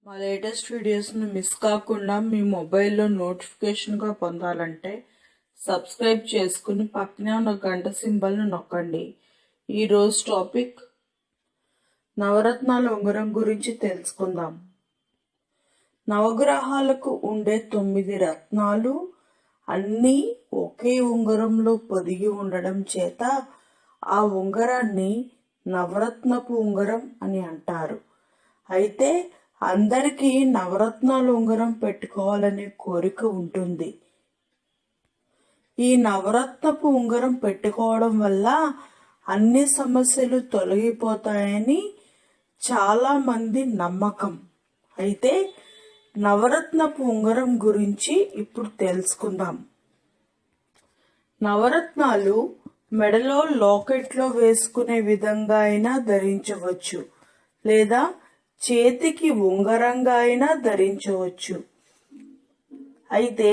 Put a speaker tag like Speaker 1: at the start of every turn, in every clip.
Speaker 1: మా లేటెస్ట్ వీడియోస్ని మిస్ కాకుండా మీ మొబైల్లో నోటిఫికేషన్గా పొందాలంటే సబ్స్క్రైబ్ చేసుకుని పక్కనే ఉన్న గంట సింబల్ని నొక్కండి. ఈరోజు టాపిక్ నవరత్నాల ఉంగరం గురించి తెలుసుకుందాం. నవగ్రహాలకు ఉండే 9 రత్నాలు అన్నీ ఒకే ఉంగరంలో పొదిగి ఉండడం చేత ఆ ఉంగరాన్ని నవరత్నపు ఉంగరం అని అంటారు. అయితే అందరికీ నవరత్నాల ఉంగరం పెట్టుకోవాలనే కోరిక ఉంటుంది. ఈ నవరత్నపు ఉంగరం పెట్టుకోవడం వల్ల అన్ని సమస్యలు తొలగిపోతాయని చాలా మంది నమ్మకం. అయితే నవరత్నపు ఉంగరం గురించి ఇప్పుడు తెలుసుకుందాం. నవరత్నాలు మెడలో లాకెట్లో వేసుకునే విధంగా అయినా ధరించవచ్చు, లేదా చేతికి ఉంగరంగా అయినా ధరించవచ్చు. అయితే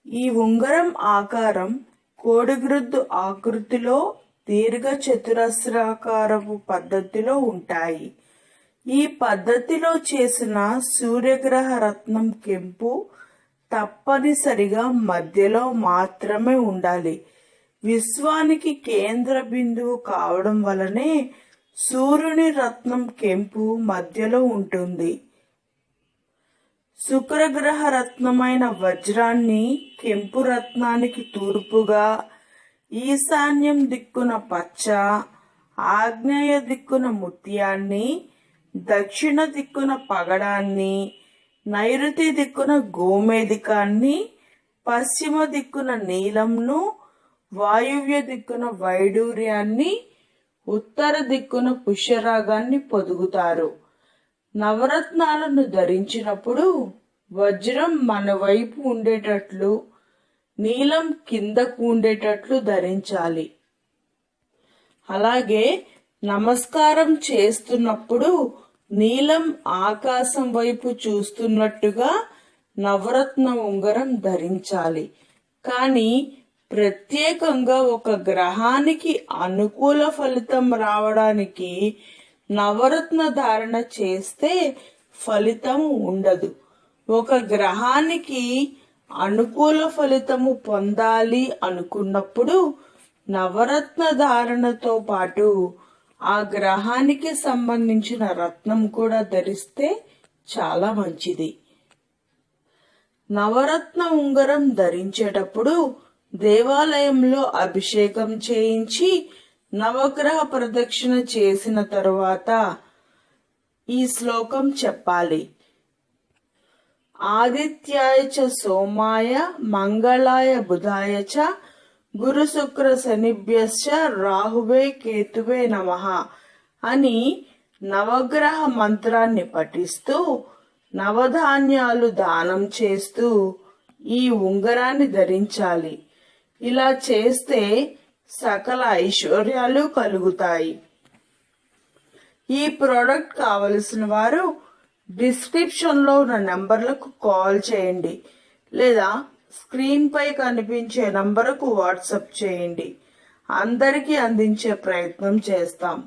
Speaker 1: ఈ ఉంగరం ఆకారం కోడిగ్రుద్దు ఆకృతిలో దీర్ఘ చతురస్రాకారపు పద్ధతిలో ఉంటాయి. ఈ పద్ధతిలో చేసిన సూర్యగ్రహ రత్నం కెంపు తప్పనిసరిగా మధ్యలో మాత్రమే ఉండాలి. విశ్వానికి కేంద్ర బిందువు కావడం వలనే సూర్యుని రత్నం కెంపు మధ్యలో ఉంటుంది. శుక్రగ్రహ రత్నమైన వజ్రాన్ని కెంపు రత్నానికి తూర్పుగా, ఈశాన్యం దిక్కున పచ్చ, ఆగ్నేయ దిక్కున ముత్యాన్ని, దక్షిణ దిక్కున పగడాన్ని, నైరుతి దిక్కున గోమేధికాన్ని, పశ్చిమ దిక్కున నీలంను, వాయువ్య దిక్కున వైడూర్యాన్ని, ఉత్తర దిక్కున పుష్యరాగాన్ని పొదుగుతారు. నవరత్నాలను ధరించినప్పుడు వజ్రం మన వైపు ఉండేటట్లు, నీలం కిందకు ఉండేటట్లు ధరించాలి. అలాగే నమస్కారం చేస్తున్నప్పుడు నీలం ఆకాశం వైపు చూస్తున్నట్టుగా నవరత్న ఉంగరం ధరించాలి. కానీ ప్రత్యేకంగా ఒక గ్రహానికి అనుకూల ఫలితం రావడానికి నవరత్న ధారణ చేస్తే ఫలితం ఉండదు. ఒక గ్రహానికి అనుకూల ఫలితము పొందాలి అనుకున్నప్పుడు నవరత్న ధారణతో పాటు ఆ గ్రహానికి సంబంధించిన రత్నం కూడా ధరిస్తే చాలా మంచిది. నవరత్న ఉంగరం ధరించేటప్పుడు దేవాలయంలో అభిషేకం చేయించి నవగ్రహ ప్రదక్షిణ చేసిన తరువాత ఈ శ్లోకం చెప్పాలి. ఆదిత్యాయ చ సోమాయ మంగళాయ బుధాయ చ గురు శుక్ర శనిభ్యశ్చ రాహువే కేతువే నమః అని నవగ్రహ మంత్రాన్ని పఠిస్తూ నవధాన్యాలు దానం చేస్తూ ఈ ఉంగరాన్ని ధరించాలి. ఇలా చేస్తే సకల ఐశ్వర్యాలు కలుగుతాయి. ఈ ప్రోడక్ట్ కావలసిన వారు డిస్క్రిప్షన్లో ఉన్న నంబర్లకు కాల్ చేయండి, లేదా స్క్రీన్ పై కనిపించే నంబరుకు వాట్సాప్ చేయండి. అందరికీ అందించే ప్రయత్నం చేస్తాం.